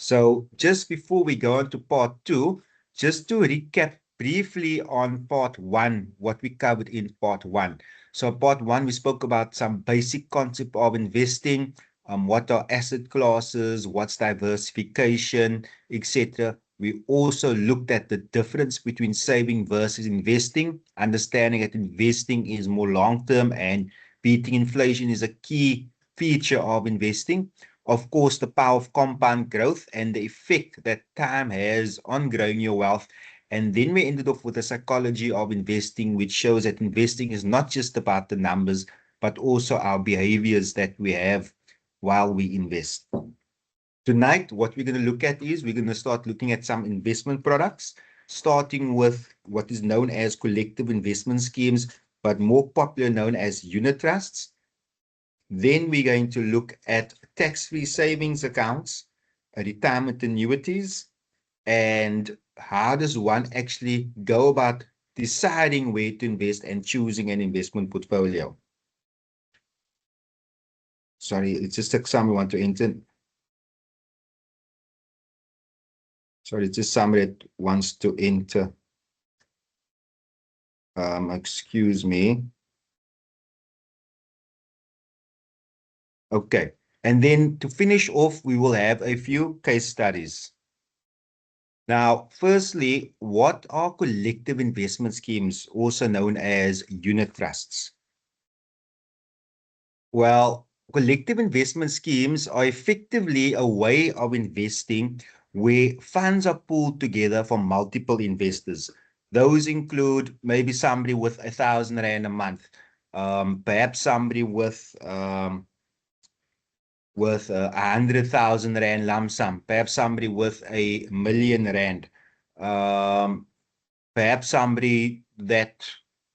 So just before we go on to part two, just to recap briefly on part one, what we covered in part one. So part one, we spoke about some basic concept of investing, what are asset classes, what's diversification, etc. We also looked at the difference between saving versus investing, understanding that investing is more long-term and beating inflation is a key feature of investing. Of course, the power of compound growth and the effect that time has on growing your wealth. And then we ended off with the psychology of investing, which shows that investing is not just about the numbers, but also our behaviors that we have while we invest. Tonight, what we're going to look at is we're going to start looking at some investment products, starting with what is known as collective investment schemes, but more popular known as unit trusts. Then we're going to look at tax-free savings accounts, retirement annuities, and how does one actually go about deciding where to invest and choosing an investment portfolio. Sorry, it's just somebody want to enter. Sorry, it's just somebody that wants to enter. Excuse me. Okay. And then to finish off, we will have a few case studies. Now, firstly, what are collective investment schemes, also known as unit trusts? Well, collective investment schemes are effectively a way of investing where funds are pooled together from multiple investors. Those include maybe somebody with R1,000 a month, perhaps somebody with 100,000 rand lump sum, perhaps somebody with R1,000,000, perhaps somebody that,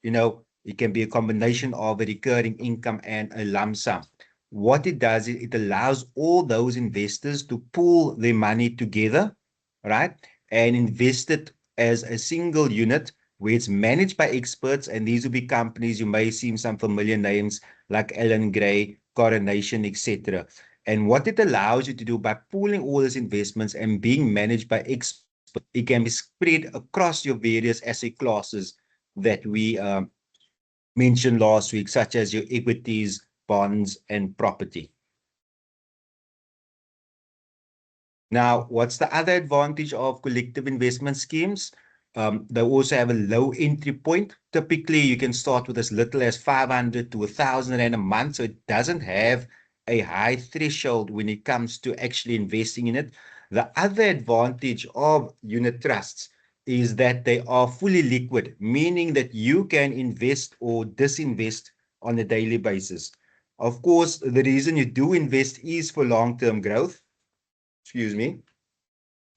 it can be a combination of a recurring income and a lump sum. What it does is it allows all those investors to pool their money together, right? And invest it as a single unit where it's managed by experts. And these will be companies, you may see some familiar names like Allan Gray, Coronation, etc. And what it allows you to do by pooling all these investments and being managed by experts, it can be spread across your various asset classes that we mentioned last week, such as your equities, bonds, and property. Now, what's the other advantage of collective investment schemes? They also have a low entry point. Typically, you can start with as little as 500 to 1,000 rand a month. So it doesn't have a high threshold when it comes to actually investing in it. The other advantage of unit trusts is that they are fully liquid, meaning that you can invest or disinvest on a daily basis. Of course, the reason you do invest is for long-term growth. Excuse me.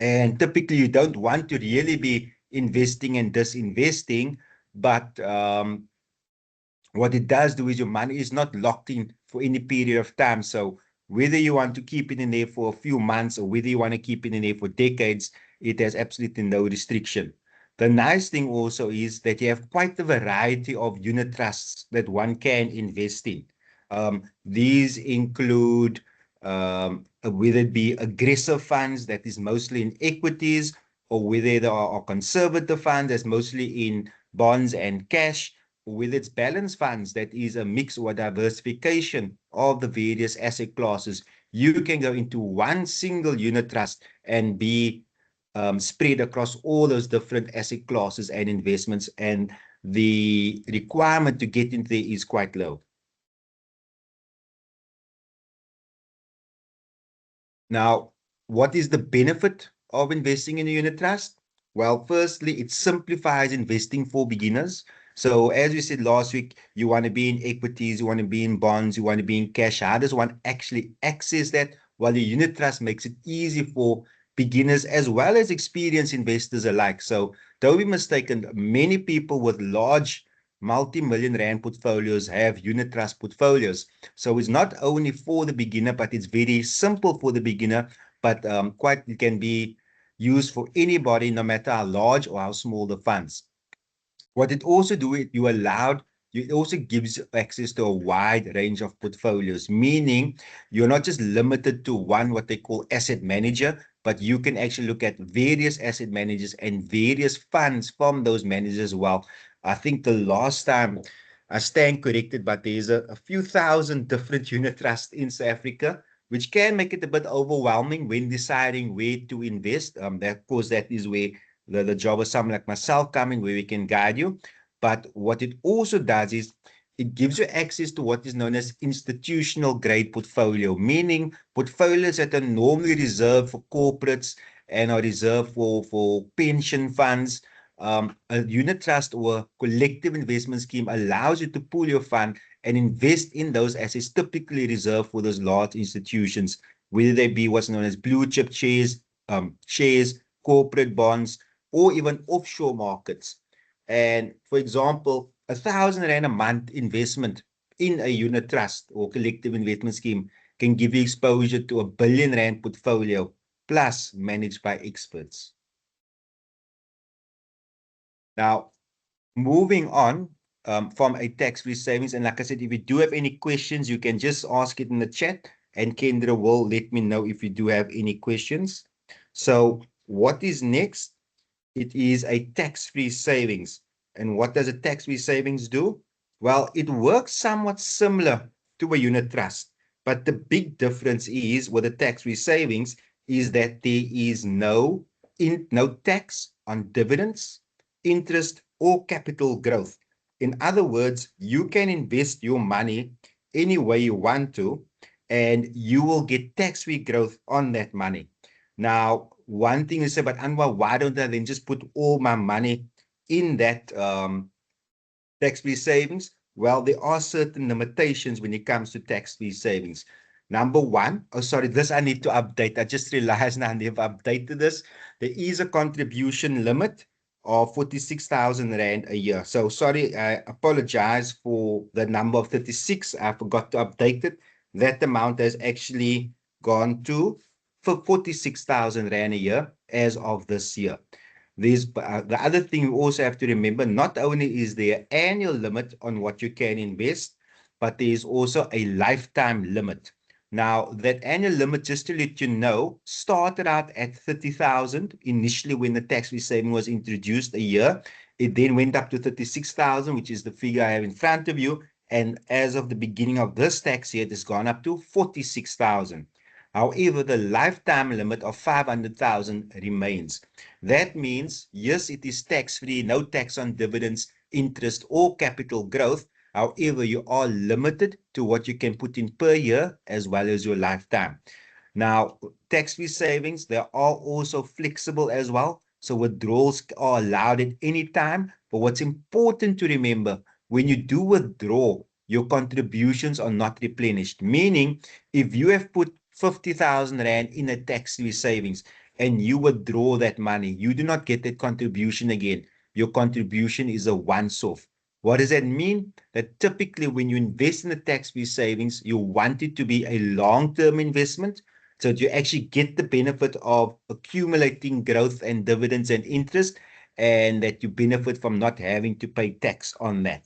And typically, you don't want to really be investing and disinvesting, but what it does do is your money is not locked in for any period of time. So whether you want to keep it in there for a few months or whether you want to keep it in there for decades, it has absolutely no restriction. The nice thing also is that you have quite a variety of unit trusts that one can invest in. These include whether it be aggressive funds that is mostly in equities, or whether there are conservative funds that's mostly in bonds and cash, or whether it's balanced funds that is a mix or diversification of the various asset classes. You can go into one single unit trust and be spread across all those different asset classes and investments, and the requirement to get into there is quite low. Now, what is the benefit of investing in a unit trust? Well, firstly, it simplifies investing for beginners. So as we said last week, you want to be in equities, you want to be in bonds, you want to be in cash. How does one actually access that? Well, the unit trust makes it easy for beginners as well as experienced investors alike. So don't be mistaken, many people with large multi-million rand portfolios have unit trust portfolios. So it's not only for the beginner, but it's very simple for the beginner, but it can be used for anybody, no matter how large or how small the funds. What it also do, you allowed it also gives you access to a wide range of portfolios, meaning you're not just limited to one, what they call asset manager, but you can actually look at various asset managers and various funds from those managers as well. I think the last time, I stand corrected, but there's a few thousand different unit trusts in South Africa, which can make it a bit overwhelming when deciding where to invest. That, of course, that is where the job of someone like myself coming, where we can guide you. But what it also does is it gives you access to what is known as institutional grade portfolio, meaning portfolios that are normally reserved for corporates and are reserved for pension funds. A unit trust or collective investment scheme allows you to pool your fund and invest in those assets typically reserved for those large institutions, whether they be what's known as blue chip shares, corporate bonds, or even offshore markets. And for example, R1,000 a month investment in a unit trust or collective investment scheme can give you exposure to R1 billion portfolio, plus managed by experts. Now, moving on from a tax-free savings, and like I said, if you do have any questions, you can just ask it in the chat, and Kendra will let me know if you do have any questions. So what is next? It is a tax-free savings. And what does a tax-free savings do? Well, it works somewhat similar to a unit trust, but the big difference is with a tax-free savings is that there is no tax on dividends, interest, or capital growth. In other words, you can invest your money any way you want to, and you will get tax-free growth on that money. Now, one thing is, but Anwar, why don't I then just put all my money in that tax-free savings? Well, there are certain limitations when it comes to tax-free savings. Number one, oh, sorry, this I need to update. I just realized now I never updated this. There is a contribution limit of 46,000 Rand a year. So sorry, I apologize for the number of 36. I forgot to update it. That amount has actually gone to for 46,000 Rand a year as of this year. The other thing we also have to remember, not only is there an annual limit on what you can invest, but there is also a lifetime limit. Now, that annual limit, just to let you know, started out at 30,000 initially when the tax-free saving was introduced a year. It then went up to 36,000, which is the figure I have in front of you. And as of the beginning of this tax year, it has gone up to 46,000. However, the lifetime limit of 500,000 remains. That means, yes, it is tax-free, no tax on dividends, interest, or capital growth. However, you are limited to what you can put in per year as well as your lifetime. Now, tax-free savings, they are also flexible as well. So withdrawals are allowed at any time. But what's important to remember, when you do withdraw, your contributions are not replenished. Meaning, if you have put 50,000 Rand in a tax-free savings and you withdraw that money, you do not get that contribution again. Your contribution is a once-off. What does that mean? That typically when you invest in the tax-free savings, you want it to be a long-term investment so that you actually get the benefit of accumulating growth and dividends and interest, and that you benefit from not having to pay tax on that.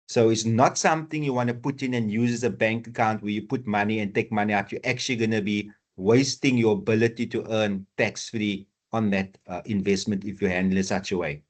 So it's not something you want to put in and use as a bank account where you put money and take money out. You're actually going to be wasting your ability to earn tax-free on that investment if you handle it such a way.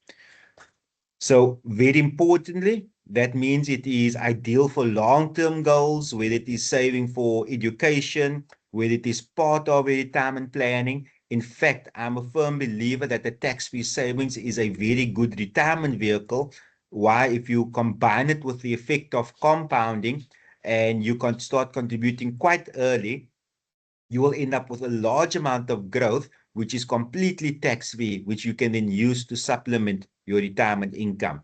So very importantly, that means it is ideal for long-term goals, whether it is saving for education, whether it is part of a retirement planning. In fact, I'm a firm believer that the tax-free savings is a very good retirement vehicle. Why? If you combine it with the effect of compounding and you can start contributing quite early, you will end up with a large amount of growth, which is completely tax-free, which you can then use to supplement your retirement income.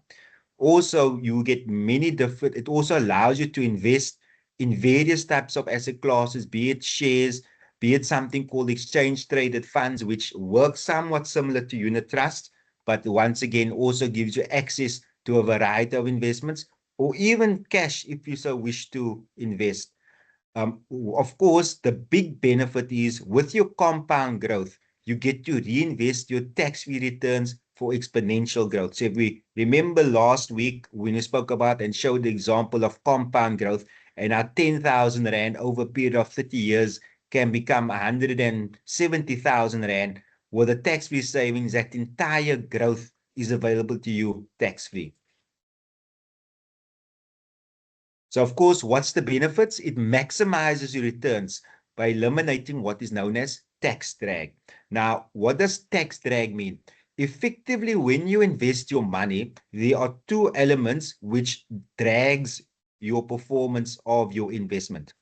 Also, you get many different, it also allows you to invest in various types of asset classes, be it shares, be it something called exchange traded funds, which work somewhat similar to unit trust, but once again also gives you access to a variety of investments, or even cash if you so wish to invest. Of course, the big benefit is with your compound growth, you get to reinvest your tax-free returns for exponential growth. So if we remember last week when we spoke about and showed the example of compound growth, and our 10,000 Rand over a period of 30 years can become 170,000 Rand, with a tax-free savings, that entire growth is available to you tax-free. So of course, what's the benefits? It maximizes your returns by eliminating what is known as tax drag. Now, what does tax drag mean? Effectively, when you invest your money, there are two elements which drags your performance of your investment.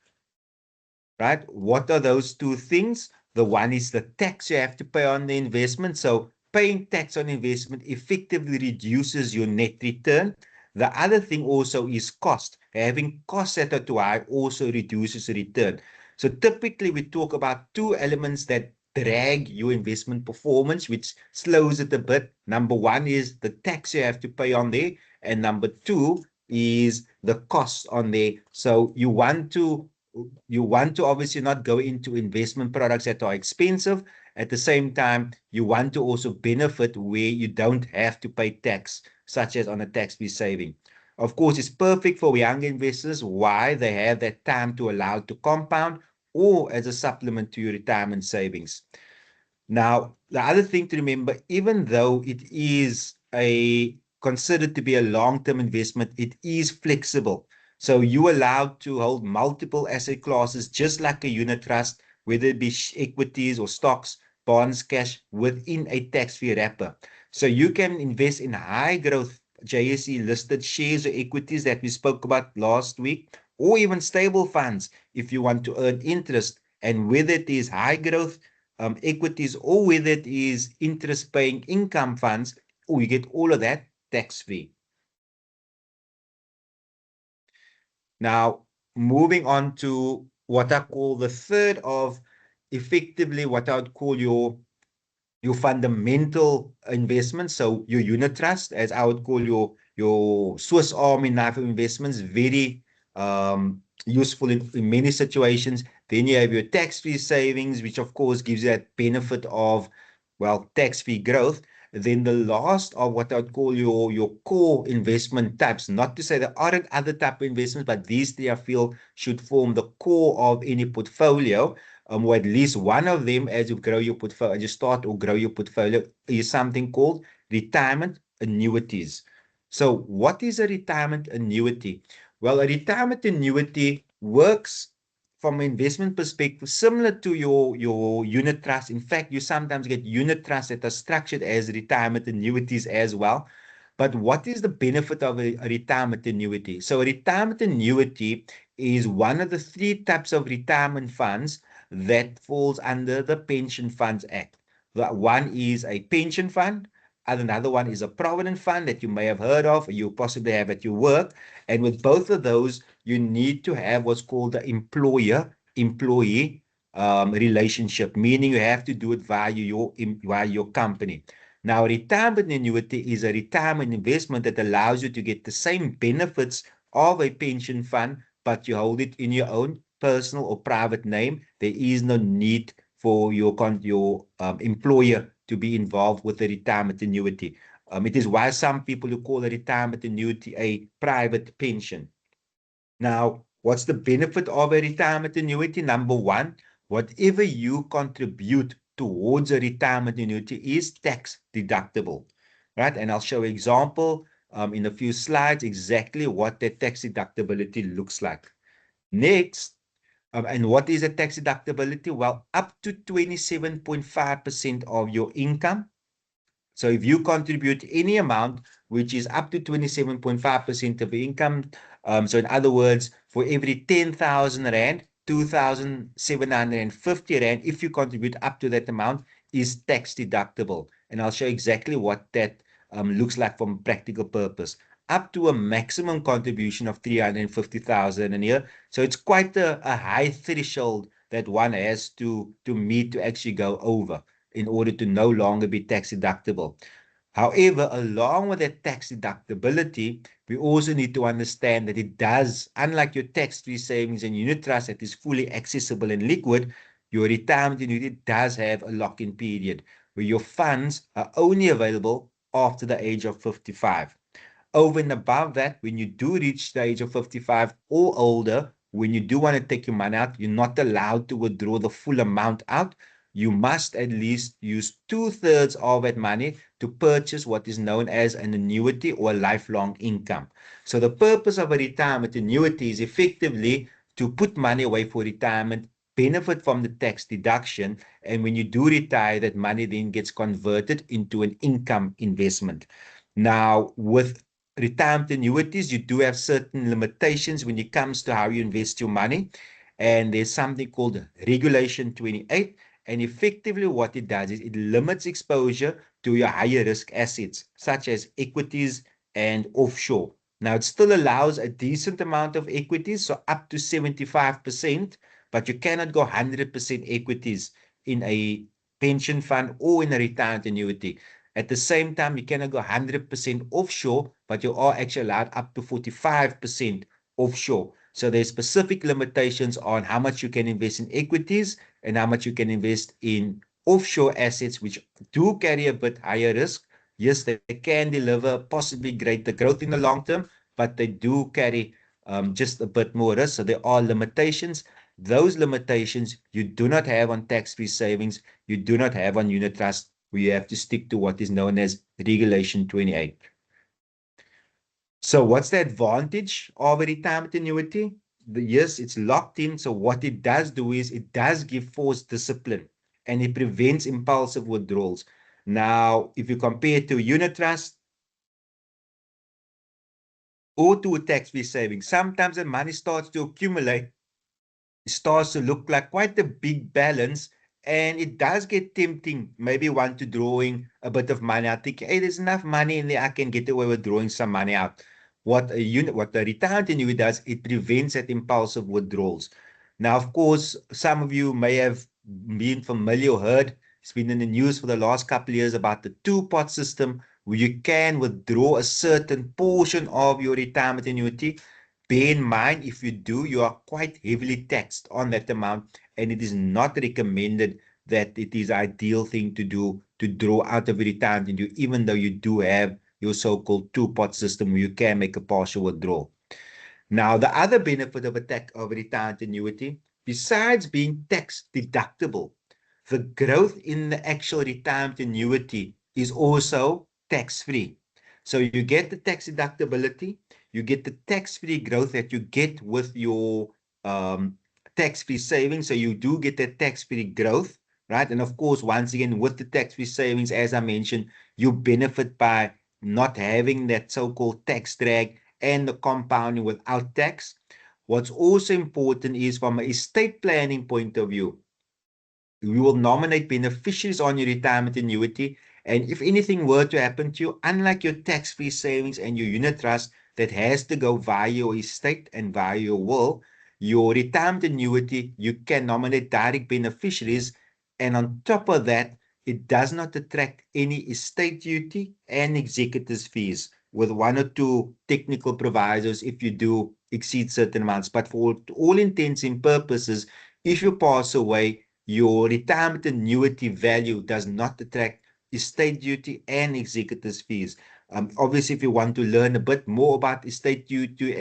Right? What are those two things? The one is the tax you have to pay on the investment. So paying tax on investment effectively reduces your net return. The other thing also is cost. Having costs that are too high also reduces the return. So typically we talk about two elements that drag your investment performance, which slows it a bit. Number one is the tax you have to pay on there. And number two is the cost on there. So you want to obviously not go into investment products that are expensive. At the same time, you want to also benefit where you don't have to pay tax, such as on a tax-free saving. Of course, it's perfect for young investors. Why? They have that time to allow it to compound or as a supplement to your retirement savings. Now, the other thing to remember, even though it is considered to be a long-term investment, it is flexible. So you're allowed to hold multiple asset classes, just like a unit trust, whether it be equities or stocks, bonds, cash, within a tax-free wrapper. So you can invest in high growth JSE listed shares or equities that we spoke about last week, or even stable funds if you want to earn interest. And whether it is high growth equities or whether it is interest paying income funds, you get all of that tax free. Now, moving on to what I call the third of effectively what I would call your fundamental investments. So your unit trust, as I would call your Swiss Army knife of investments, very useful in many situations. Then you have your tax-free savings, which of course gives you that benefit of, well, tax-free growth. Then the last of what I'd call your core investment types. Not to say there aren't other type of investments, but these three I feel should form the core of any portfolio. Or at least one of them, as you grow your portfolio, as you start or grow your portfolio, is something called retirement annuities. So what is a retirement annuity? Well, a retirement annuity works from an investment perspective similar to your unit trust. In fact, you sometimes get unit trusts that are structured as retirement annuities as well. But what is the benefit of a retirement annuity? So a retirement annuity is one of the three types of retirement funds that falls under the Pension Funds Act. One is a pension fund, and another one is a provident fund that you may have heard of, or you possibly have at your work. And with both of those, you need to have what's called the employer-employee relationship, meaning you have to do it via your company. Now, a retirement annuity is a retirement investment that allows you to get the same benefits of a pension fund, but you hold it in your own personal or private name. There is no need for your employer to be involved with the retirement annuity. It is why some people who call a retirement annuity a private pension. Now, what's the benefit of a retirement annuity? Number one, whatever you contribute towards a retirement annuity is tax deductible, right? And I'll show an example in a few slides exactly what that tax deductibility looks like. Next, and what is a tax deductibility? Well, up to 27.5% of your income. So if you contribute any amount, which is up to 27.5% of your income, so in other words, for every 10,000 Rand, 2,750 Rand, if you contribute up to that amount, is tax deductible. And I'll show exactly what that looks like from practical purpose. Up to a maximum contribution of 350,000 a year. So it's quite a high threshold that one has to meet to actually go over in order to no longer be tax deductible. However, along with that tax deductibility, we also need to understand that it does, unlike your tax-free savings and unit trust that is fully accessible and liquid, your retirement annuity does have a lock-in period where your funds are only available after the age of 55. Over and above that, when you do reach the age of 55 or older, when you do want to take your money out, you're not allowed to withdraw the full amount out. You must at least use 2/3 of that money to purchase what is known as an annuity or lifelong income. So the purpose of a retirement annuity is effectively to put money away for retirement, benefit from the tax deduction, and when you do retire, that money then gets converted into an income investment. Now, with retirement annuities, you do have certain limitations when it comes to how you invest your money. And there's something called Regulation 28. And effectively, what it does is it limits exposure to your higher risk assets, such as equities and offshore. Now, it still allows a decent amount of equities, so up to 75%, but you cannot go 100% equities in a pension fund or in a retirement annuity. At the same time, you cannot go 100% offshore, but you are actually allowed up to 45% offshore. So there's specific limitations on how much you can invest in equities and how much you can invest in offshore assets, which do carry a bit higher risk. Yes, they can deliver possibly greater growth in the long term, but they do carry just a bit more risk. So there are limitations. Those limitations you do not have on tax-free savings, you do not have on unit trust, where you have to stick to what is known as Regulation 28. So what's the advantage of a retirement annuity? Yes, it's locked in. So what it does do is it does give forced discipline and it prevents impulsive withdrawals. Now, if you compare it to a unit trust or to a tax-free savings, sometimes the money starts to accumulate, it starts to look like quite a big balance, and it does get tempting. Maybe want to drawing a bit of money. I think, hey, there's enough money in there. I can get away with drawing some money out. What the retirement annuity does, it prevents that impulsive withdrawals. Now, of course, some of you may have been familiar or heard, it's been in the news for the last couple of years about the two-pot system where you can withdraw a certain portion of your retirement annuity. Bear in mind, if you do, you are quite heavily taxed on that amount, and it is not recommended that it is ideal thing to do to draw out of your retirement annuity, even though you do have your so-called two-pot system where you can make a partial withdrawal. Now, the other benefit of a retirement annuity, besides being tax deductible, the growth in the actual retirement annuity is also tax-free. So you get the tax deductibility, you get the tax-free growth that you get with your tax-free savings. So you do get that tax-free growth, right? And of course, once again, with the tax-free savings, as I mentioned, you benefit by not having that so-called tax drag and the compounding without tax. What's also important is from an estate planning point of view, you will nominate beneficiaries on your retirement annuity. And if anything were to happen to you, unlike your tax-free savings and your unit trust that has to go via your estate and via your will, your retirement annuity, you can nominate direct beneficiaries. And on top of that, it does not attract any estate duty and executors fees, with one or two technical provisos if you do exceed certain amounts. But for all intents and purposes, if you pass away, your retirement annuity value does not attract estate duty and executors fees. Obviously, if you want to learn a bit more about estate duty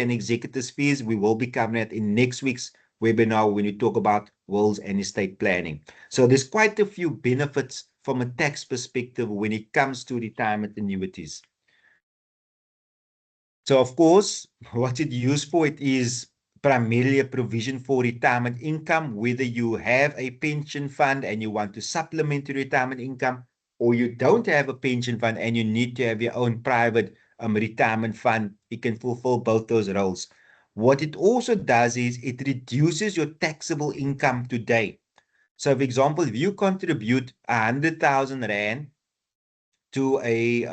and executors fees, we will be covering it in next week's webinar when we talk about wills and estate planning. So there's quite a few benefits from a tax perspective when it comes to retirement annuities. So of course, what it used for, it is primarily a provision for retirement income, whether you have a pension fund and you want to supplement your retirement income, or you don't have a pension fund and you need to have your own private retirement fund. It can fulfill both those roles. What it also does is it reduces your taxable income today. So for example, if you contribute 100,000 Rand to a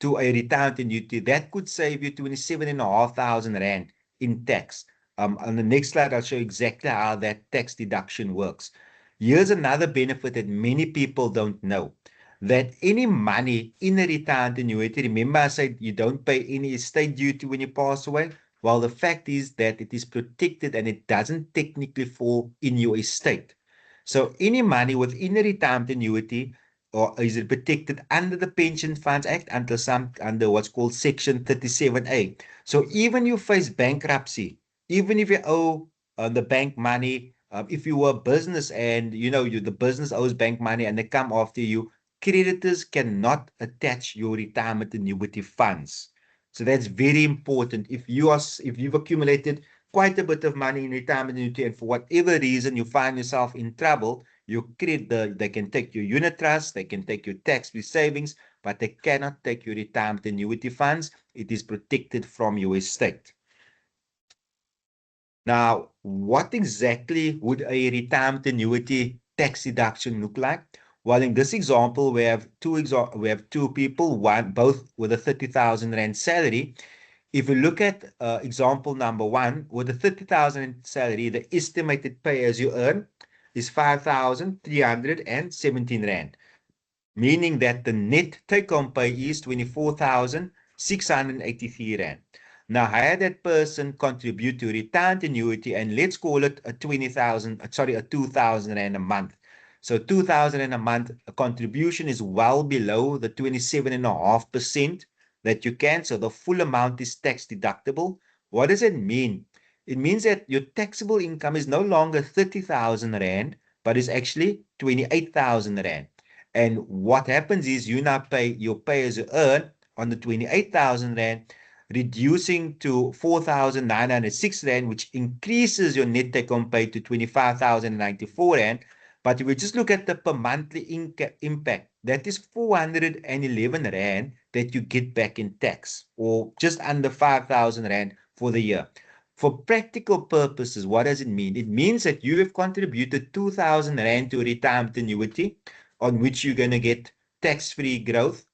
retirement annuity, that could save you 27,500 Rand in tax. On the next slide, I'll show you exactly how that tax deduction works. Here's another benefit that many people don't know, that any money in a retirement annuity, remember I said you don't pay any estate duty when you pass away? Well, the fact is that it is protected and it doesn't technically fall in your estate. So any money within a retirement annuity, or is it protected under the Pension Funds Act under what's called Section 37A. So even you face bankruptcy, even if you owe the bank money, if you were a business and the business owes bank money and they come after you, creditors cannot attach your retirement annuity funds. So that's very important. If you've accumulated quite a bit of money in retirement annuity and for whatever reason you find yourself in trouble, they can take your unit trust, they can take your tax-free savings, but they cannot take your retirement annuity funds. It is protected from your estate. Now, what exactly would a retirement annuity tax deduction look like? Well, in this example, we have two people, both with a 30,000 rand salary. If we look at example number one, with a 30,000 salary, the estimated pay as you earn is 5,317 rand, meaning that the net take-home pay is 24,683 rand. Now, had that person contribute to retirement annuity, and let's call it a 2,000 rand a month. So 2,000 rand a month, a contribution is well below the 27.5% that you can. So the full amount is tax deductible. What does it mean? It means that your taxable income is no longer 30,000 rand, but is actually 28,000 rand. And what happens is you now pay your pay as you earn on the 28,000 rand, reducing to 4,906 rand, which increases your net take home pay to 25,094 rand. But if we just look at the per monthly impact, that is 411 rand that you get back in tax, or just under 5,000 rand for the year. For practical purposes, what does it mean? It means that you have contributed 2,000 rand to a retirement annuity on which you're going to get tax-free growth,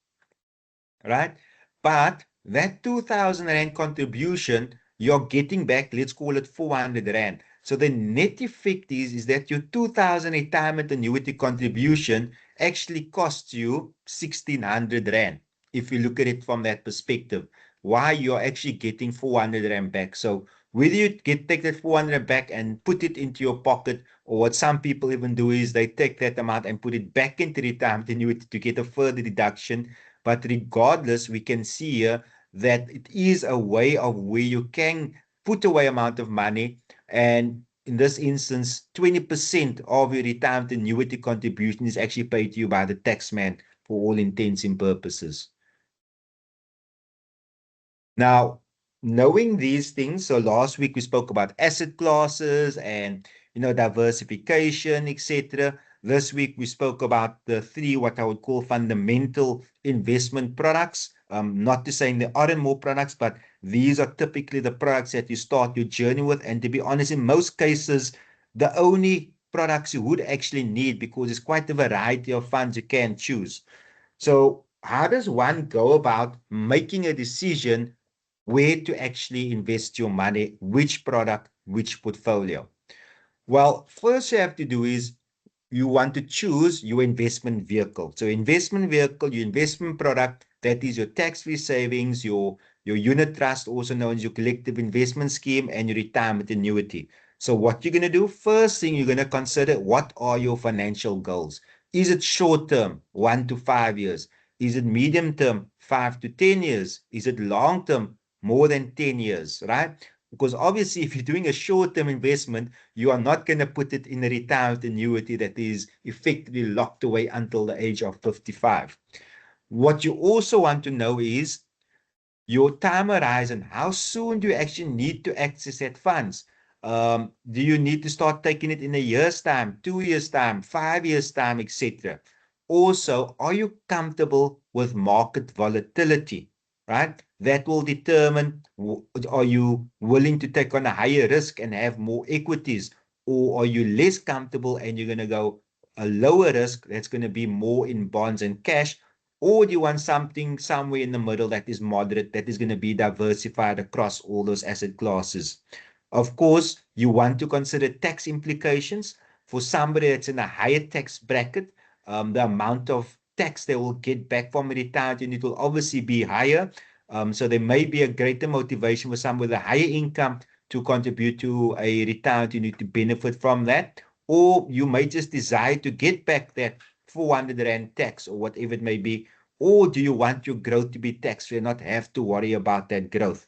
right? But that 2,000 rand contribution, you're getting back, let's call it 400 rand. So the net effect is that your 2,000 retirement annuity contribution actually costs you 1,600 rand. If you look at it from that perspective, why you're actually getting 400 rand back. So whether you take that 400 back and put it into your pocket, or what some people even do is they take that amount and put it back into retirement annuity to get a further deduction. But regardless, we can see here that it is a way of where you can put away amount of money. And in this instance, 20% of your retirement annuity contribution is actually paid to you by the taxman for all intents and purposes. Now, knowing these things, so last week we spoke about asset classes and diversification, etc. This week we spoke about the three what I would call fundamental investment products. Not to say there aren't more products, but these are typically the products that you start your journey with. And to be honest, in most cases, the only products you would actually need, because there's quite a variety of funds you can choose. So how does one go about making a decision where to actually invest your money, which product, which portfolio? Well, first you have to do is you want to choose your investment vehicle. So investment vehicle, your investment product, that is your tax-free savings, your unit trust, also known as your collective investment scheme, and your retirement annuity. So what you're going to do, first thing you're going to consider, what are your financial goals? Is it short term, 1 to 5 years? Is it medium term, 5 to 10 years? Is it long term, more than 10 years, right? Because obviously, if you're doing a short-term investment, you are not going to put it in a retirement annuity that is effectively locked away until the age of 55. What you also want to know is your time horizon. How soon do you actually need to access that funds? Do you need to start taking it in a year's time, 2 years' time, 5 years' time, etc.? Also, are you comfortable with market volatility, right? That will determine, are you willing to take on a higher risk and have more equities, or are you less comfortable and you're going to go a lower risk that's going to be more in bonds and cash? Or do you want something somewhere in the middle that is moderate, that is going to be diversified across all those asset classes? Of course, you want to consider tax implications. For somebody that's in a higher tax bracket, the amount of tax they will get back from a retirement unit will obviously be higher. So there may be a greater motivation for someone with a higher income to contribute to a retirement unit to benefit from that. Or you may just desire to get back that 400 Rand tax or whatever it may be? Or do you want your growth to be taxed and not have to worry about that growth?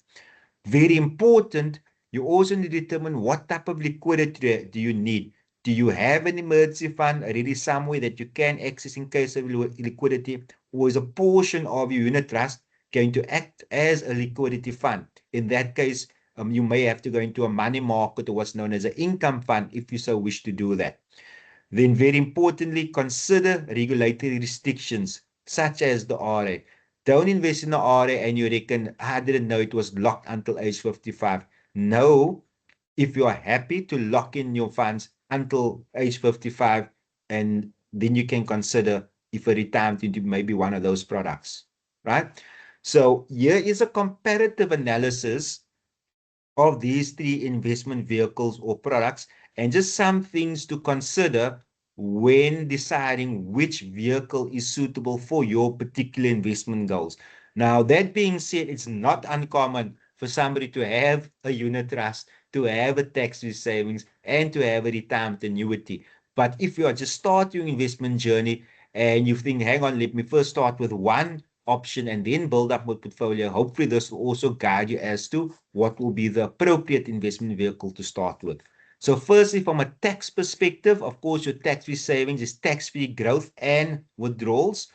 Very important, you also need to determine what type of liquidity do you need. Do you have an emergency fund already somewhere that you can access in case of liquidity? Or is a portion of your unit trust going to act as a liquidity fund? In that case, you may have to go into a money market or what's known as an income fund if you so wish to do that. Then very importantly, consider regulatory restrictions such as the RA. Don't invest in the RA and you reckon, I didn't know it was locked until age 55. No, if you are happy to lock in your funds until age 55, and then you can consider if a retirement into maybe one of those products, right? So here is a comparative analysis of these three investment vehicles or products, and just some things to consider when deciding which vehicle is suitable for your particular investment goals. Now, that being said, it's not uncommon for somebody to have a unit trust, to have a tax-free savings, and to have a retirement annuity. But if you are just starting your investment journey and you think, hang on, let me first start with one option and then build up my portfolio, hopefully this will also guide you as to what will be the appropriate investment vehicle to start with. So firstly, from a tax perspective, of course, your tax-free savings is tax-free growth and withdrawals.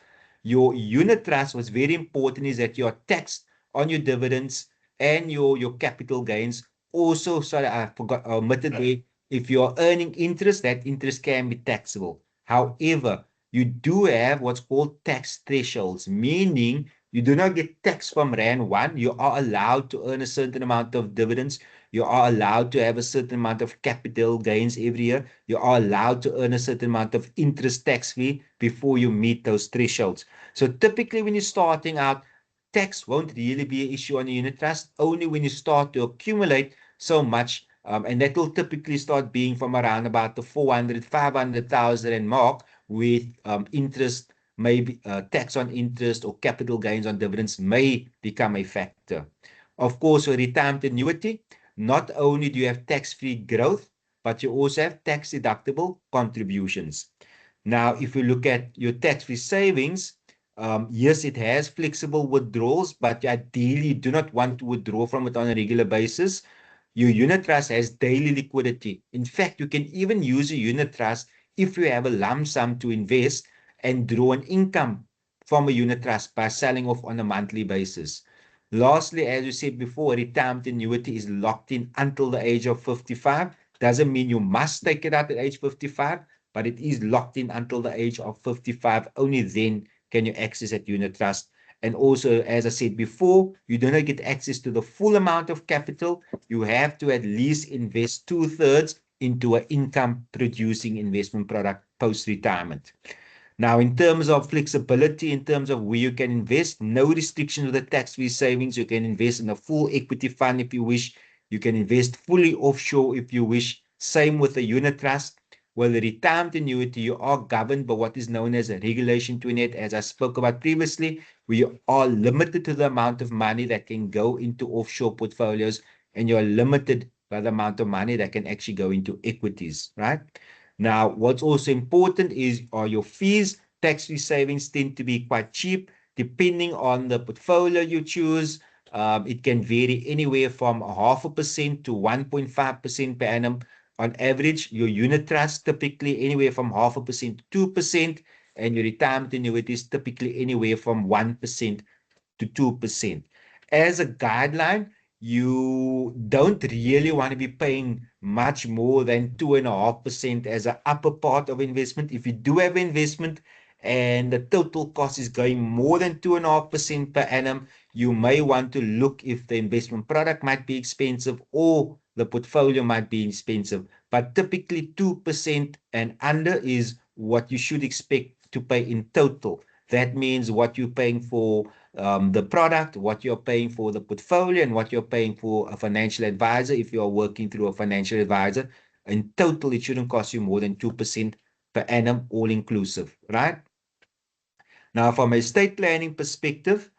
Your unit trust, what's very important is that you are taxed on your dividends and your capital gains. Also, sorry, I forgot, omitted there, if you're earning interest, that interest can be taxable. However, you do have what's called tax thresholds, meaning you do not get taxed from Rand 1. You are allowed to earn a certain amount of dividends. You are allowed to have a certain amount of capital gains every year. You are allowed to earn a certain amount of interest tax free before you meet those thresholds. So typically when you're starting out, tax won't really be an issue on a unit trust, only when you start to accumulate so much. And that will typically start being from around about the 400, 500,000 mark, with interest, maybe tax on interest or capital gains on dividends may become a factor. Of course, a retirement annuity, not only do you have tax-free growth, but you also have tax-deductible contributions. Now, if you look at your tax-free savings, yes, it has flexible withdrawals, but ideally you do not want to withdraw from it on a regular basis. Your unit trust has daily liquidity. In fact, you can even use a unit trust if you have a lump sum to invest and draw an income from a unit trust by selling off on a monthly basis. Lastly, as you said before, a retirement annuity is locked in until the age of 55. Doesn't mean you must take it out at age 55, but it is locked in until the age of 55. Only then can you access that unit trust. And also, as I said before, you do not get access to the full amount of capital. You have to at least invest 2/3 into an income producing investment product post-retirement. Now, in terms of flexibility, in terms of where you can invest, no restriction with the tax-free savings. You can invest in a full equity fund if you wish. You can invest fully offshore if you wish. Same with the unit trust. Well, the retirement annuity, you are governed by what is known as a Regulation 28, as I spoke about previously, where you are limited to the amount of money that can go into offshore portfolios, and you are limited by the amount of money that can actually go into equities, right? Now, what's also important is are your fees. Tax-free savings tend to be quite cheap depending on the portfolio you choose. It can vary anywhere from 0.5% to 1.5% per annum. On average, your unit trust typically anywhere from 0.5% to 2%, and your retirement annuities typically anywhere from 1% to 2%. As a guideline, you don't really want to be paying much more than 2.5% as an upper part of investment. If you do have investment and the total cost is going more than 2.5% per annum, you may want to look if the investment product might be expensive or the portfolio might be expensive. But typically 2% and under is what you should expect to pay in total. That means what you're paying for the product, what you're paying for the portfolio, and what you're paying for a financial advisor if you're working through a financial advisor. In total, it shouldn't cost you more than 2% per annum, all inclusive, right? Now, from a estate planning perspective,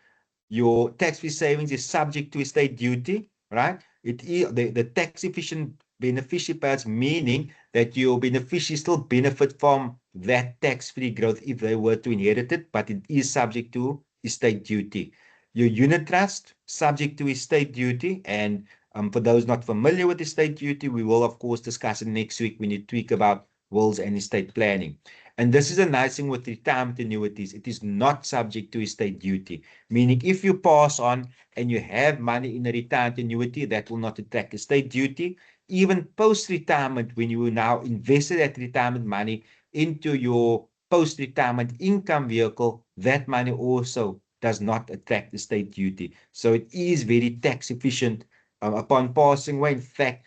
your tax-free savings is subject to estate duty, right? The tax efficient beneficiary payouts, meaning that your beneficiaries still benefit from that tax-free growth if they were to inherit it, but it is subject to estate duty. Your unit trust, subject to estate duty, and for those not familiar with estate duty, we will of course discuss it next week when you tweak about wills and estate planning. And this is a nice thing with retirement annuities. It is not subject to estate duty, meaning if you pass on and you have money in a retirement annuity, that will not attract estate duty. Even post-retirement, when you now invested that retirement money into your post-retirement income vehicle, that money also does not attract estate duty. So it is very tax efficient upon passing away. In fact,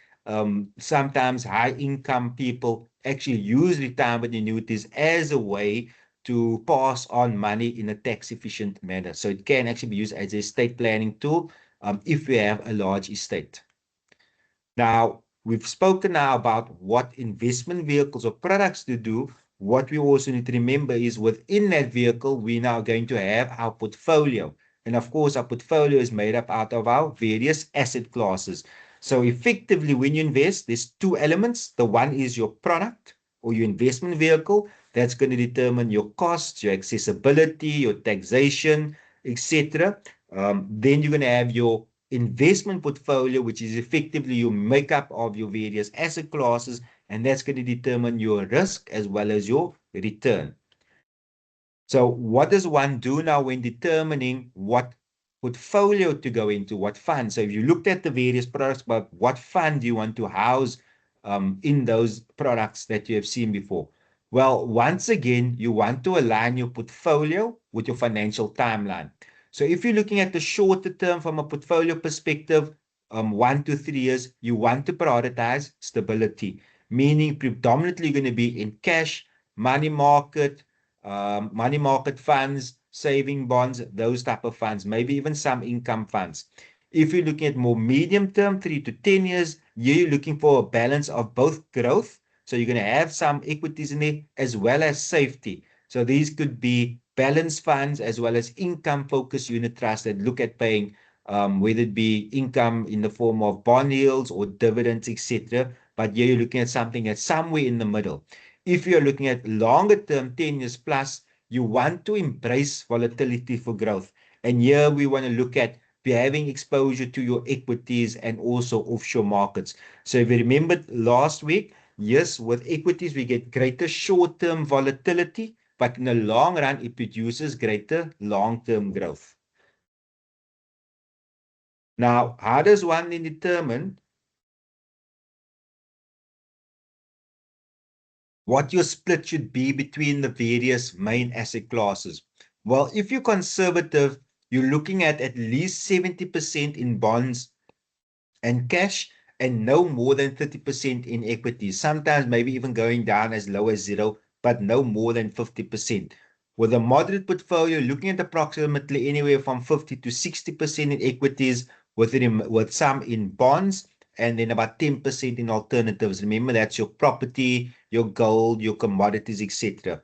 sometimes high income people actually use retirement annuities as a way to pass on money in a tax efficient manner. So it can actually be used as a estate planning tool if we have a large estate. Now, we've spoken now about what investment vehicles or products to do. What we also need to remember is within that vehicle, we're now going to have our portfolio. And of course, our portfolio is made up out of our various asset classes. So effectively, when you invest, there's two elements. The one is your product or your investment vehicle. That's going to determine your costs, your accessibility, your taxation, etc. Then you're going to have your investment portfolio, which is effectively your makeup of your various asset classes, and that's going to determine your risk as well as your return. So what does one do now when determining what portfolio to go into, what fund? So if you looked at the various products, but what fund do you want to house in those products that you have seen before? Well, once again, you want to align your portfolio with your financial timeline. So if you're looking at the shorter term from a portfolio perspective, 1 to 3 years, you want to prioritize stability, meaning predominantly going to be in cash, money market funds, saving bonds, those type of funds, maybe even some income funds. If you're looking at more medium term, 3 to 10 years, you're looking for a balance of both growth. So you're going to have some equities in it as well as safety. So these could be balance funds as well as income focused unit trusts that look at paying whether it be income in the form of bond yields or dividends, etc. But here you're looking at something that's somewhere in the middle. If you're looking at longer term, 10 years plus, you want to embrace volatility for growth. And here we want to look at having exposure to your equities and also offshore markets. So if you remembered last week, yes, with equities, we get greater short-term volatility, but in the long run, it produces greater long-term growth. Now, how does one then determine what your split should be between the various main asset classes? Well, if you're conservative, you're looking at least 70% in bonds and cash and no more than 30% in equities. Sometimes maybe even going down as low as zero, but no more than 50%. With a moderate portfolio, looking at approximately anywhere from 50 to 60% in equities, with some in bonds, and then about 10% in alternatives. Remember, that's your property, your gold, your commodities, etc.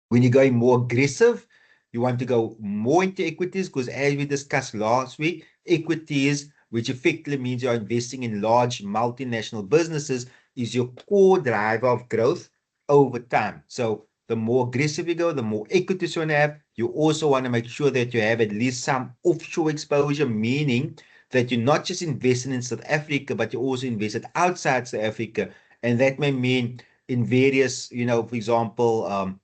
When you're going more aggressive, you want to go more into equities because, as we discussed last week, equities, which effectively means you're investing in large multinational businesses, is your core driver of growth over time. So the more aggressive you go, the more equities you want to have. You also want to make sure that you have at least some offshore exposure, meaning that you're not just investing in South Africa, but you also invested outside South Africa. And that may mean in various, for example,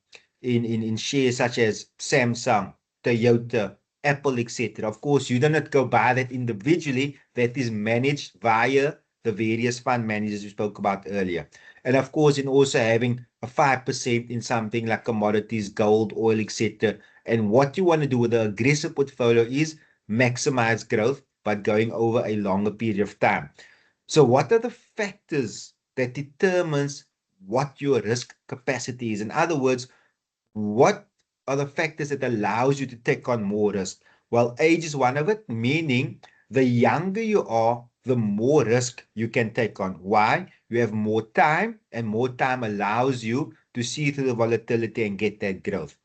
in shares such as Samsung, Toyota, Apple, etc. Of course, you do not go buy that individually. That is managed via the various fund managers we spoke about earlier. And of course, in also having a 5% in something like commodities, gold, oil, etc. And what you want to do with the aggressive portfolio is maximize growth, but going over a longer period of time. So what are the factors that determines what your risk capacity is? In other words, what are the factors that allows you to take on more risk? Well, age is one of it, meaning the younger you are, the more risk you can take on. Why? You have more time, and more time allows you to see through the volatility and get that growth.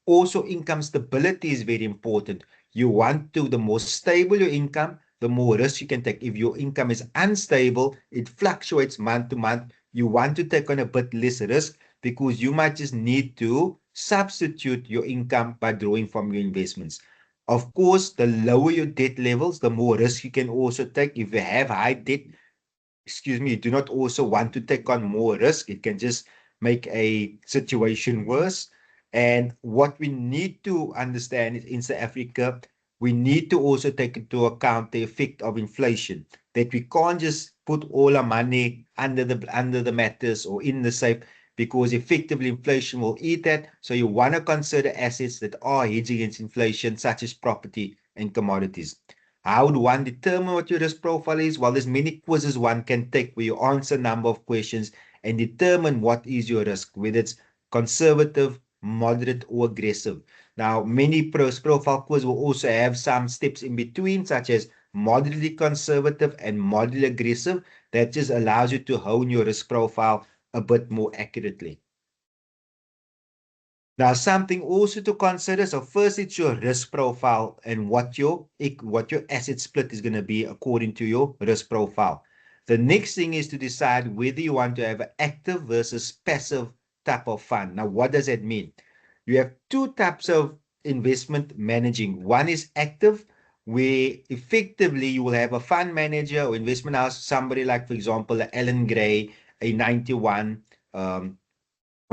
Also, income stability is very important. You want to, the more stable your income, the more risk you can take. If your income is unstable, it fluctuates month to month, you want to take on a bit less risk because you might just need to substitute your income by drawing from your investments. Of course, the lower your debt levels, the more risk you can also take. If you have high debt, excuse me, you do not also want to take on more risk. It can just make a situation worse. And what we need to understand is in South Africa, we need to also take into account the effect of inflation. That we can't just put all our money under the mattress or in the safe because effectively inflation will eat that. So you want to consider assets that are hedging against inflation, such as property and commodities. How would one determine what your risk profile is? Well, there's many quizzes one can take where you answer a number of questions and determine what is your risk, whether it's conservative, moderate, or aggressive. Now, many risk profile quizzes will also have some steps in between, such as moderately conservative and moderately aggressive. That just allows you to hone your risk profile a bit more accurately. Now, something also to consider. So first, it's your risk profile and what your asset split is going to be according to your risk profile. The next thing is to decide whether you want to have an active versus passive type of fund. Now, what does that mean? You have two types of investment managing. One is active, where effectively you will have a fund manager or investment house, somebody like, for example, a Allan Gray, a 91, a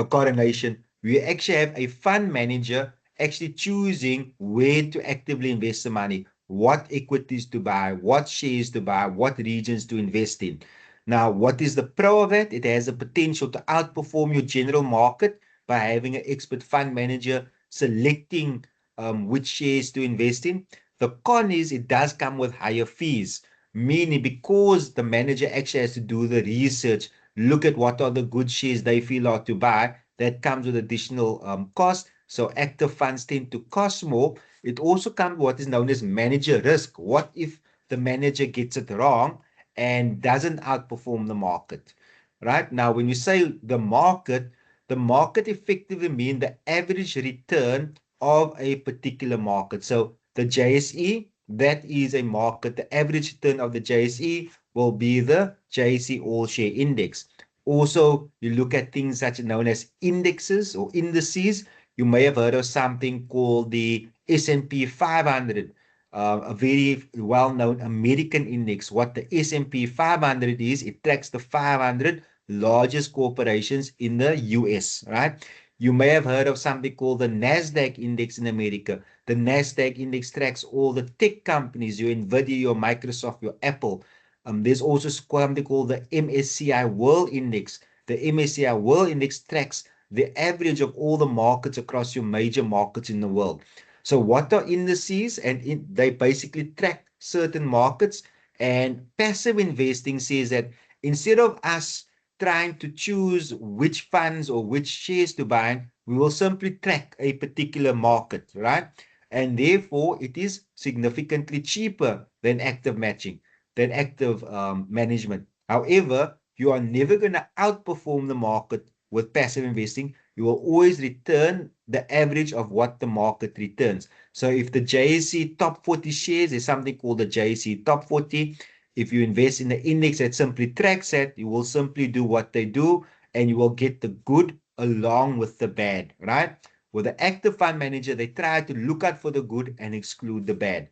Coronation. We actually have a fund manager actually choosing where to actively invest the money, what equities to buy, what shares to buy, what regions to invest in. Now, what is the pro of it? It has the potential to outperform your general market by having an expert fund manager selecting which shares to invest in. The con is it does come with higher fees, meaning because the manager actually has to do the research, look at what are the good shares they feel are to buy, that comes with additional cost. So active funds tend to cost more. It also comes with what is known as manager risk. What if the manager gets it wrong and doesn't outperform the market? Right now, when you say the market effectively means the average return of a particular market. So the JSE, that is a market. The average return of the JSE will be the JSE All Share Index. Also, you look at things such known as indexes or indices. You may have heard of something called the S&P 500, a very well-known American index. What the S&P 500 is, it tracks the 500 largest corporations in the US, right? You may have heard of something called the NASDAQ index in America. The NASDAQ index tracks all the tech companies, your NVIDIA, your Microsoft, your Apple. There's also something called the MSCI World Index. The MSCI World Index tracks the average of all the markets across your major markets in the world. So what are indices? And they basically track certain markets. And passive investing says that instead of us trying to choose which funds or which shares to buy, we will simply track a particular market, right? And therefore, it is significantly cheaper than active matching, than active management. However, you are never going to outperform the market with passive investing. You will always return the average of what the market returns. So if the JSE top 40 shares, there's something called the JSE top 40. If you invest in the index that simply tracks that, you will simply do what they do and you will get the good along with the bad, right? With the active fund manager, they try to look out for the good and exclude the bad.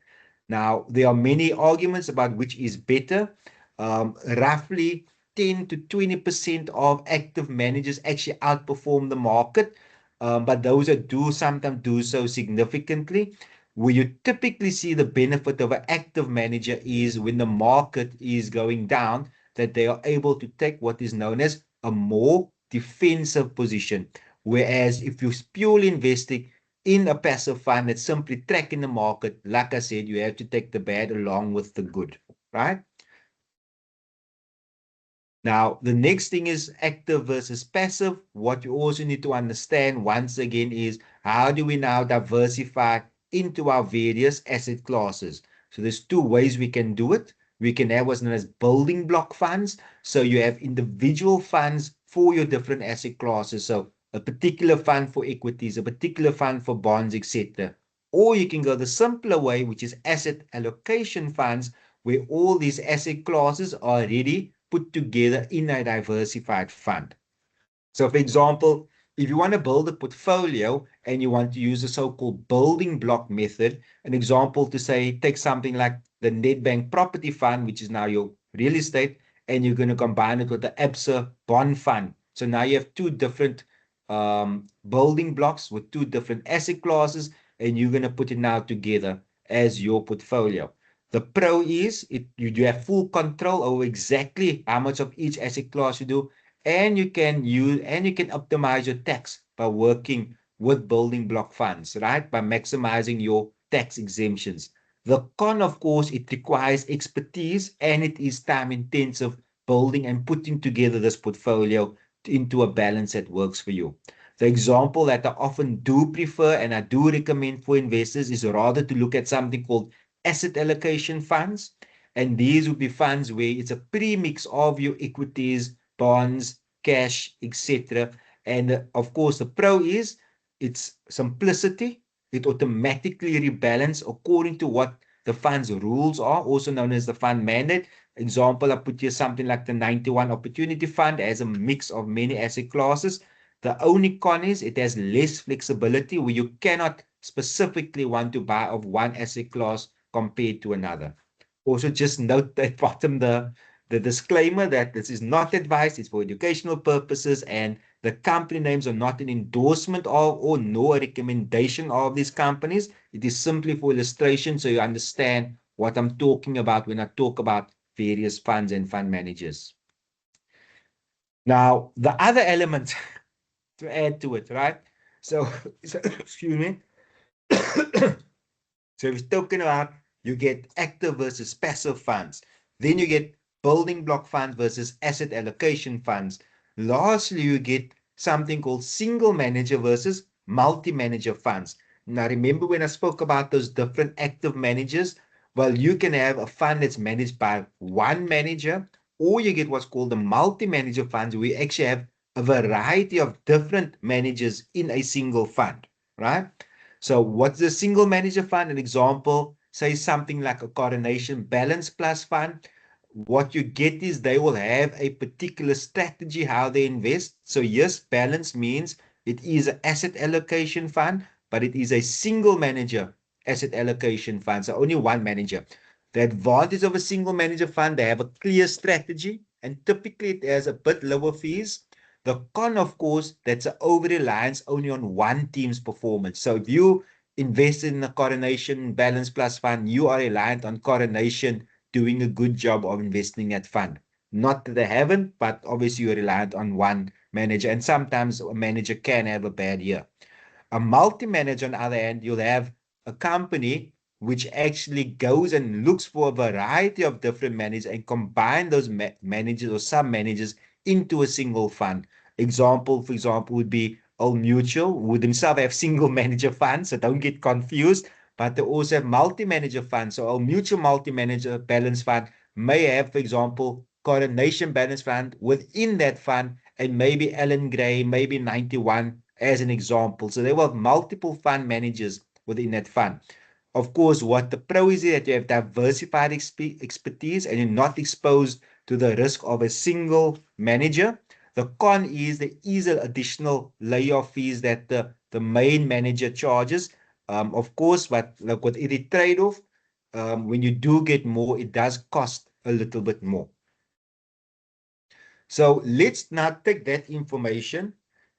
Now, there are many arguments about which is better. Roughly 10 to 20% of active managers actually outperform the market, but those that do sometimes do so significantly. Where you typically see the benefit of an active manager is when the market is going down, that they are able to take what is known as a more defensive position. Whereas if you're purely investing in a passive fund that's simply tracking the market, like I said, you have to take the bad along with the good, right? Now, the next thing is active versus passive. What you also need to understand once again is how do we now diversify into our various asset classes? So there's two ways we can do it. We can have what's known as building block funds. So you have individual funds for your different asset classes. So a particular fund for equities, a particular fund for bonds, etc. Or you can go the simpler way, which is asset allocation funds, where all these asset classes are already put together in a diversified fund. So for example, if you want to build a portfolio and you want to use the so-called building block method, an example to say, take something like the Nedbank Property Fund, which is now your real estate, and you're going to combine it with the Absa Bond Fund. So now you have two different building blocks with two different asset classes, and you're going to put it now together as your portfolio. The pro is you have full control over exactly how much of each asset class you do, and you can optimize your tax by working with building block funds, right? By maximizing your tax exemptions. The con, of course, it requires expertise and it is time intensive building and putting together this portfolio into a balance that works for you. The example that I often do prefer and I do recommend for investors is rather to look at something called asset allocation funds. And these would be funds where it's a premix of your equities, bonds, cash, etc. And of course, the pro is its simplicity. It automatically rebalance according to what the fund's rules are, also known as the fund mandate. Example, I put here something like the 91 Opportunity Fund as a mix of many asset classes. The only con is it has less flexibility where you cannot specifically want to buy of one asset class compared to another. Also, just note at bottom the disclaimer that this is not advice, it's for educational purposes, and the company names are not an endorsement of or nor a recommendation of these companies. It is simply for illustration so you understand what I'm talking about when I talk about various funds and fund managers. Now, the other element to add to it, right? So, excuse me. So we're talking about you get active versus passive funds. Then you get building block funds versus asset allocation funds. Lastly, you get something called single manager versus multi-manager funds. Now, remember when I spoke about those different active managers? Well, you can have a fund that's managed by one manager, or you get what's called the multi-manager funds, where you actually have a variety of different managers in a single fund, right? So what's the single manager fund? An example, say something like a Coronation Balance Plus fund. What you get is they will have a particular strategy how they invest. So yes, balance means it is an asset allocation fund, but it is a single manager asset allocation fund. So only one manager. The advantage of a single manager fund, they have a clear strategy and typically it has a bit lower fees. The con, of course, that's an over-reliance only on one team's performance. So if you invest in a Coronation Balance Plus fund, you are reliant on Coronation doing a good job of investing that fund. Not that they haven't, but obviously you're reliant on one manager. And sometimes a manager can have a bad year. A multi-manager, on the other hand, you'll have a company which actually goes and looks for a variety of different managers and combine those managers or sub-managers into a single fund. Example, for example, would be Old Mutual, who themselves have single manager funds, so don't get confused, but they also have multi-manager funds. So Old Mutual multi-manager balance fund may have, for example, Coronation Balance Fund within that fund, and maybe Allan Gray, maybe 91 as an example. So there were multiple fund managers within that fund. Of course, what the pro is that you have diversified expertise and you're not exposed to the risk of a single manager. The con is there is an additional layer of fees that the main manager charges. Of course, but like with any trade-off, when you do get more, it does cost a little bit more. So let's now take that information,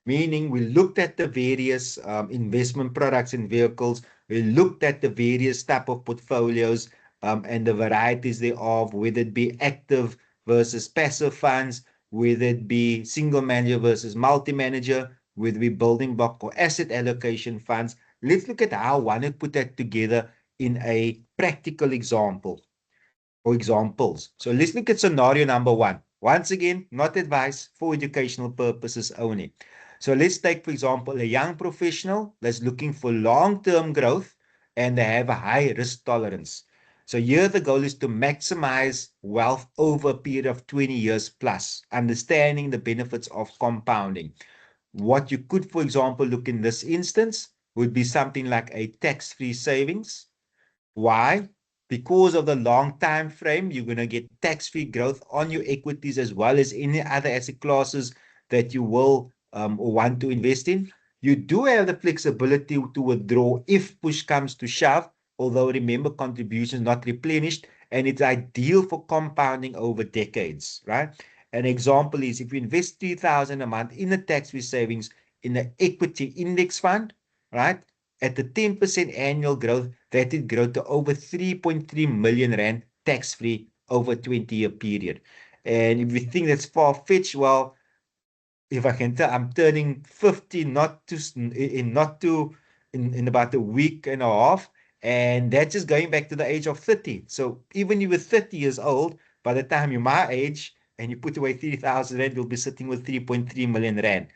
meaning we looked at the various investment products and vehicles. We looked at the various type of portfolios and the varieties thereof, whether it be active versus passive funds, whether it be single manager versus multi-manager, whether it be building block or asset allocation funds. Let's look at how one would put that together in a practical example or examples. So let's look at scenario number one. Once again, not advice, for educational purposes only. So let's take, for example, a young professional that's looking for long-term growth and they have a high risk tolerance. So here the goal is to maximize wealth over a period of 20 years plus, understanding the benefits of compounding. What you could, for example, look in this instance would be something like a tax-free savings. Why? because of the long time frame, you're going to get tax-free growth on your equities as well as any other asset classes that you will or want to invest in. You do have the flexibility to withdraw if push comes to shove, although remember contributions not replenished, and it's ideal for compounding over decades, right? An example is if you invest 3,000 a month in a tax-free savings in an equity index fund, right? At the 10% annual growth, that would grow to over 3.3 million rand tax-free over a 20-year period. And if you think that's far-fetched, well, if I can tell, I'm turning 50 in about a week and a half, and that's just going back to the age of 30. So even you were 30 years old, by the time you're my age and you put away 3,000 rand, you'll be sitting with 3.3 million rand.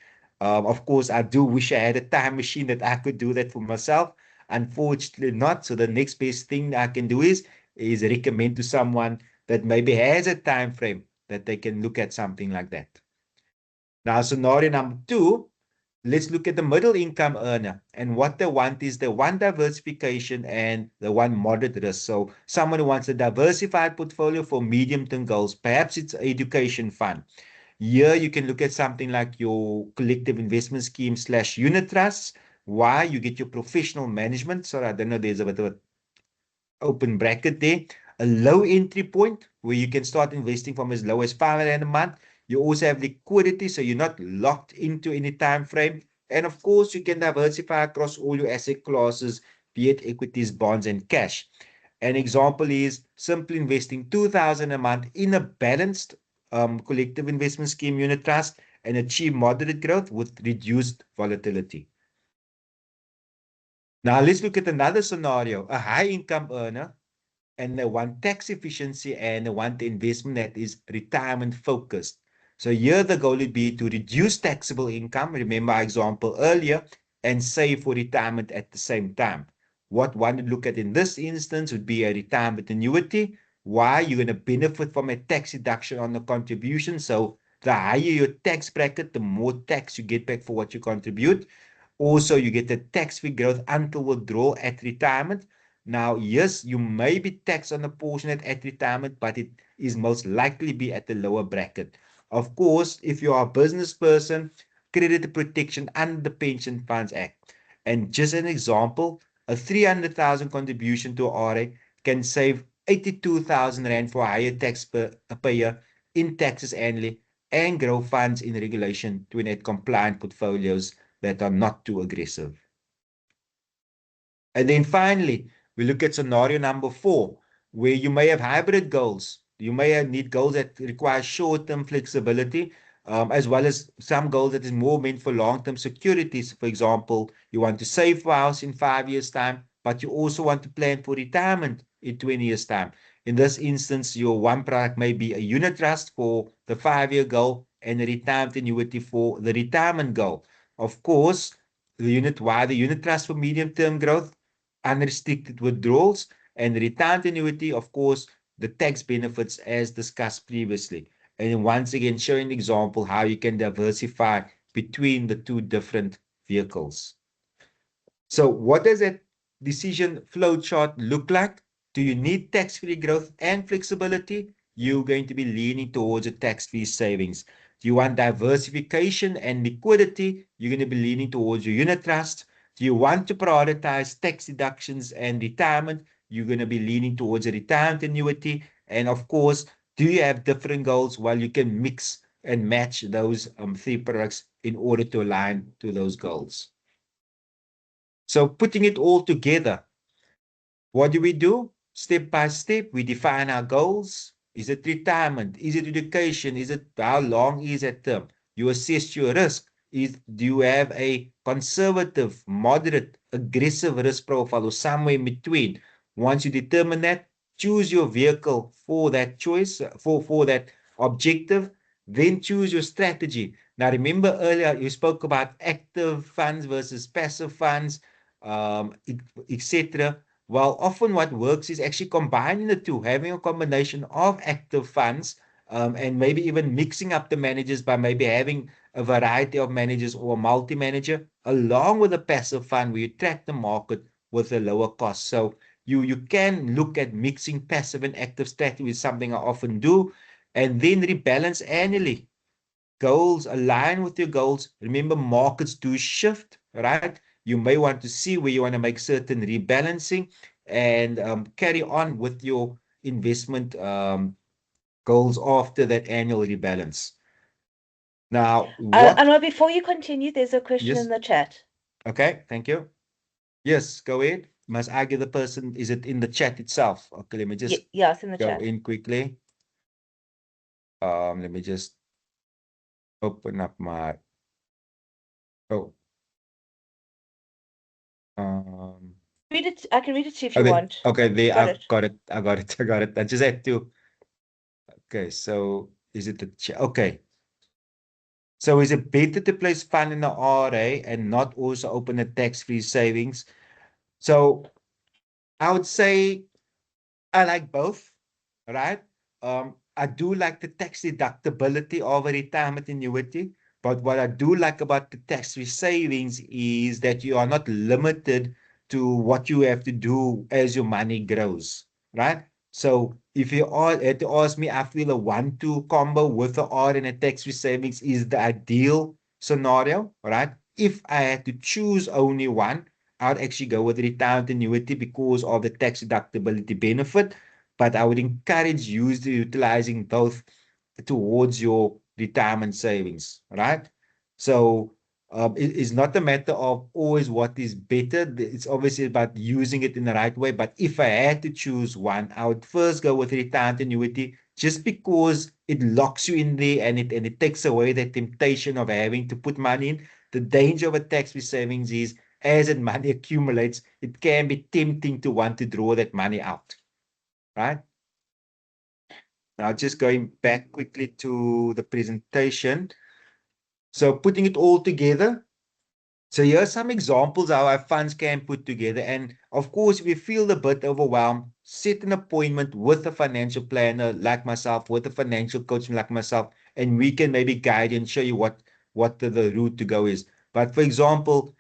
Of course, I do wish I had a time machine that I could do that for myself. Unfortunately, not. So the next best thing I can do is recommend to someone that maybe has a time frame that they can look at something like that. Now, scenario number two, let's look at the middle income earner. And what they want is they want diversification and they want moderate risk. So someone who wants a diversified portfolio for medium-term goals, perhaps it's an education fund. Here you can look at something like your collective investment scheme / unit trusts. Why? You get your professional management. Sorry, I don't know, there's a bit of an open bracket there. A low entry point where you can start investing from as low as 500 a month. You also have liquidity, so you're not locked into any time frame. And of course, you can diversify across all your asset classes, be it equities, bonds, and cash. An example is simply investing 2,000 a month in a balanced collective investment scheme unit trust and achieve moderate growth with reduced volatility. Now let's look at another scenario, a high income earner and they want tax efficiency and they want the investment that is retirement focused. So here the goal would be to reduce taxable income, remember our example earlier, and save for retirement at the same time. What one would look at in this instance would be a retirement annuity. Why? You're going to benefit from a tax deduction on the contribution. So the higher your tax bracket, the more tax you get back for what you contribute. Also, you get the tax-free growth until withdrawal at retirement. Now, yes, you may be taxed on a portion at retirement, but it is most likely be at the lower bracket. Of course, if you are a business person, creditor protection under the Pension Funds Act. And just an example, a 300,000 contribution to RA can save 82,000 Rand for a higher tax per year in taxes annually and grow funds in regulation to net compliant portfolios that are not too aggressive. And then finally, we look at scenario number 4, where you may have hybrid goals. You may need goals that require short-term flexibility, as well as some goals that is more meant for long-term securities. For example, you want to save for a house in 5 years' time, but you also want to plan for retirement in 20 years' time. In this instance, your one product may be a unit trust for the 5-year goal and a retirement annuity for the retirement goal. Of course, the unit trust for medium-term growth, unrestricted withdrawals, and retirement annuity, of course, the tax benefits as discussed previously. And once again, showing an example how you can diversify between the two different vehicles. So what does that decision flow chart look like? Do you need tax-free growth and flexibility? You're going to be leaning towards a tax-free savings. Do you want diversification and liquidity? You're going to be leaning towards your unit trust. Do you want to prioritize tax deductions and retirement? You're going to be leaning towards a retirement annuity. And of course, do you have different goals? Well, you can mix and match those 3 products in order to align to those goals. So putting it all together, what do? Step by step, we define our goals. Is it retirement? Is it education? Is it how long is that term? You assess your risk. Do you have a conservative, moderate, aggressive risk profile or somewhere in between? Once you determine that, choose your vehicle for that choice, for that objective, then choose your strategy. Now, remember earlier you spoke about active funds versus passive funds, etc. Well, often what works is actually combining the two, having a combination of active funds and maybe even mixing up the managers by maybe having a variety of managers or a multi-manager along with a passive fund where you track the market with a lower cost. So you can look at mixing passive and active strategy, which is something I often do, and then rebalance annually. Goals align with your goals. Remember, markets do shift, right? You may want to see where you want to make certain rebalancing and carry on with your investment goals after that annual rebalance. Now, what? Anwar, before you continue, there's a question in Yes. the chat. Okay. Thank you. Yes. Go ahead. Must I give the person? Is it in the chat itself? Okay. Let me just Yeah, it's in the go chat. in quickly. Let me just open up my. Oh. Um. Read it. I can read it to you if you Okay. want. Okay. There. Got I've it. got it. I got it. I got it. I just had to. Okay. So is it the chat? Okay. So is it better to place fund in the RA and not also open a tax-free savings? So I would say I like both, right? I do like the tax deductibility of a retirement annuity, but what I do like about the tax-free savings is that you are not limited to what you have to do as your money grows, right? So if you all had to ask me, I feel a 1-2 combo with the R and a tax-free savings is the ideal scenario, right? If I had to choose only one, I'd actually go with retirement annuity because of the tax deductibility benefit, but I would encourage you to utilizing both towards your retirement savings, right? So it is not a matter of always what is better. It's obviously about using it in the right way. But if I had to choose one, I would first go with retirement annuity just because it locks you in there and it takes away the temptation of having to put money in. The danger of a tax-free savings is as that money accumulates, it can be tempting to want to draw that money out, right? Now, just going back quickly to the presentation. So putting it all together. So here's some examples how our funds can put together. And of course, if you feel a bit overwhelmed, set an appointment with a financial planner like myself, with a financial coach like myself, and we can maybe guide you and show you what the route to go is. But for example,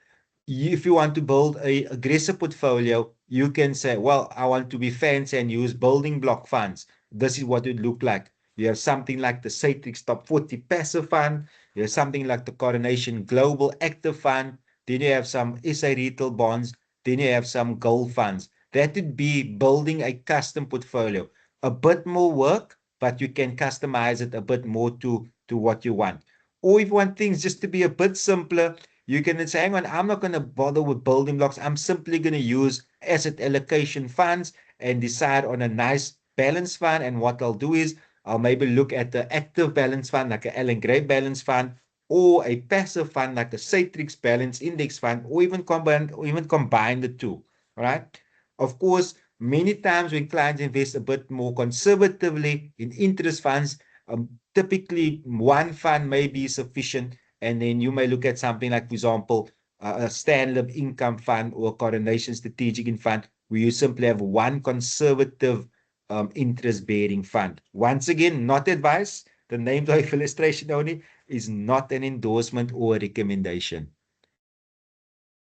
if you want to build a aggressive portfolio, you can say, well, I want to be fancy and use building block funds. This is what it look like. You have something like the Satrix Top 40 Passive Fund. You have something like the Coronation Global Active Fund. Then you have some SA Retail Bonds. Then you have some gold funds. That would be building a custom portfolio. A bit more work, but you can customize it a bit more to what you want. Or if you want things just to be a bit simpler, you can say, hang on, I'm not going to bother with building blocks. I'm simply going to use asset allocation funds and decide on a nice balance fund. And what I'll do is I'll maybe look at the active balance fund, like a Allen Gray balance fund, or a passive fund like the Satrix Balance Index Fund, or even combine the two. All right. Of course, many times when clients invest a bit more conservatively in interest funds, typically one fund may be sufficient, and then you may look at something like, for example, a Standard Income Fund or a Coronation Strategic Fund, where you simply have one conservative interest-bearing fund. Once again, not advice. The names of illustration only is not an endorsement or a recommendation.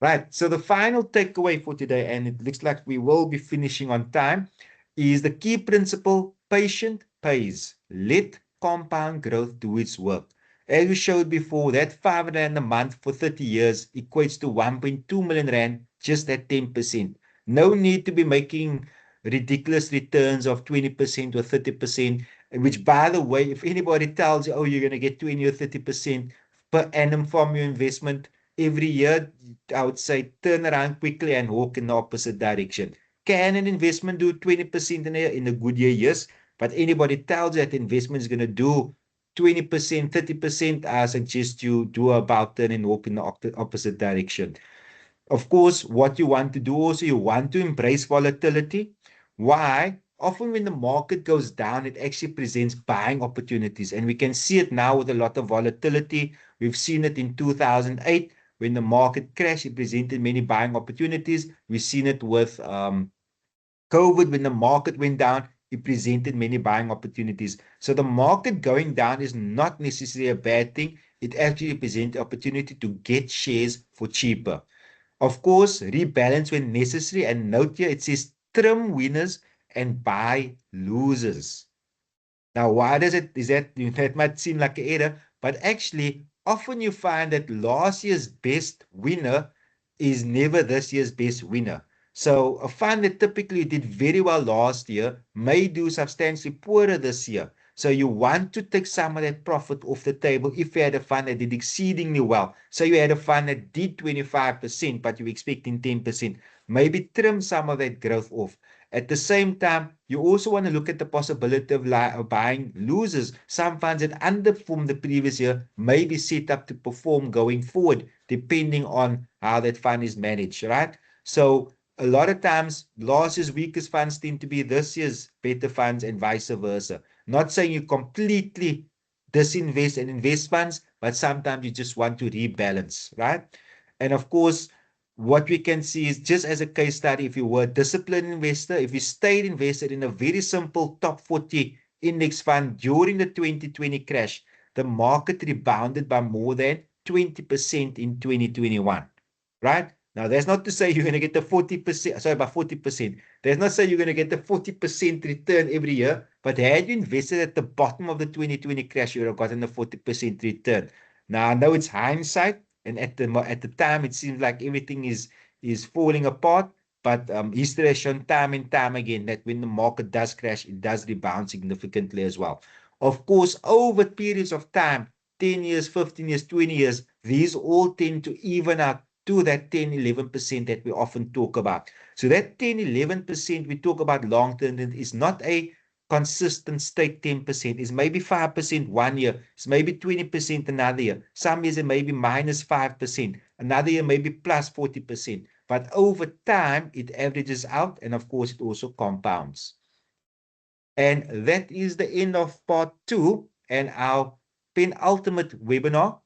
Right. So the final takeaway for today, and it looks like we will be finishing on time, is the key principle: patient pays. Let compound growth do its work. As we showed before, that 5 rand a month for 30 years equates to 1.2 million rand just at 10%. No need to be making ridiculous returns of 20% or 30%, which, by the way, if anybody tells you, oh, you're going to get 20 or 30% per annum from your investment every year, I would say turn around quickly and walk in the opposite direction. Can an investment do 20% in a good year? Yes. But anybody tells you that investment is going to do 20%, 30%, I suggest you do about turn and walk in the opposite direction. Of course, what you want to do also, you want to embrace volatility. Why? Often when the market goes down, it actually presents buying opportunities. And we can see it now with a lot of volatility. We've seen it in 2008 when the market crashed, it presented many buying opportunities. We've seen it with COVID when the market went down, it presented many buying opportunities. So the market going down is not necessarily a bad thing. It actually presents the opportunity to get shares for cheaper. Of course, rebalance when necessary. And note here, it says trim winners and buy losers. Now, why does it, is that, that might seem like an error, but actually, often you find that last year's best winner is never this year's best winner. So a fund that typically did very well last year may do substantially poorer this year. So you want to take some of that profit off the table if you had a fund that did exceedingly well. So you had a fund that did 25%, but you're expecting 10%. Maybe trim some of that growth off. At the same time, you also want to look at the possibility of buying losers. Some funds that underperformed the previous year may be set up to perform going forward, depending on how that fund is managed, right? So a lot of times, last year's weakest funds tend to be this year's better funds and vice versa. Not saying you completely disinvest and invest funds, but sometimes you just want to rebalance, right? And of course, what we can see is, just as a case study, if you were a disciplined investor, if you stayed invested in a very simple top 40 index fund during the 2020 crash, the market rebounded by more than 20% in 2021, right? Now, that's not to say you're going to get the 40%, sorry, by 40%. That's not saying you're going to get the 40% return every year, but had you invested at the bottom of the 2020 crash, you would have gotten the 40% return. Now, I know it's hindsight, and at the time, it seems like everything is falling apart. But history has shown time and time again that when the market does crash, it does rebound significantly as well. Of course, over periods of time, 10 years, 15 years, 20 years, these all tend to even out to that 10, 11% that we often talk about. So that 10, 11% we talk about long-term is not a consistent state 10%. It's maybe 5% one year. It's maybe 20% another year. Some years it may be minus 5%. Another year maybe plus 40%. But over time, it averages out. And of course, it also compounds. And that is the end of part 2 and our penultimate webinar.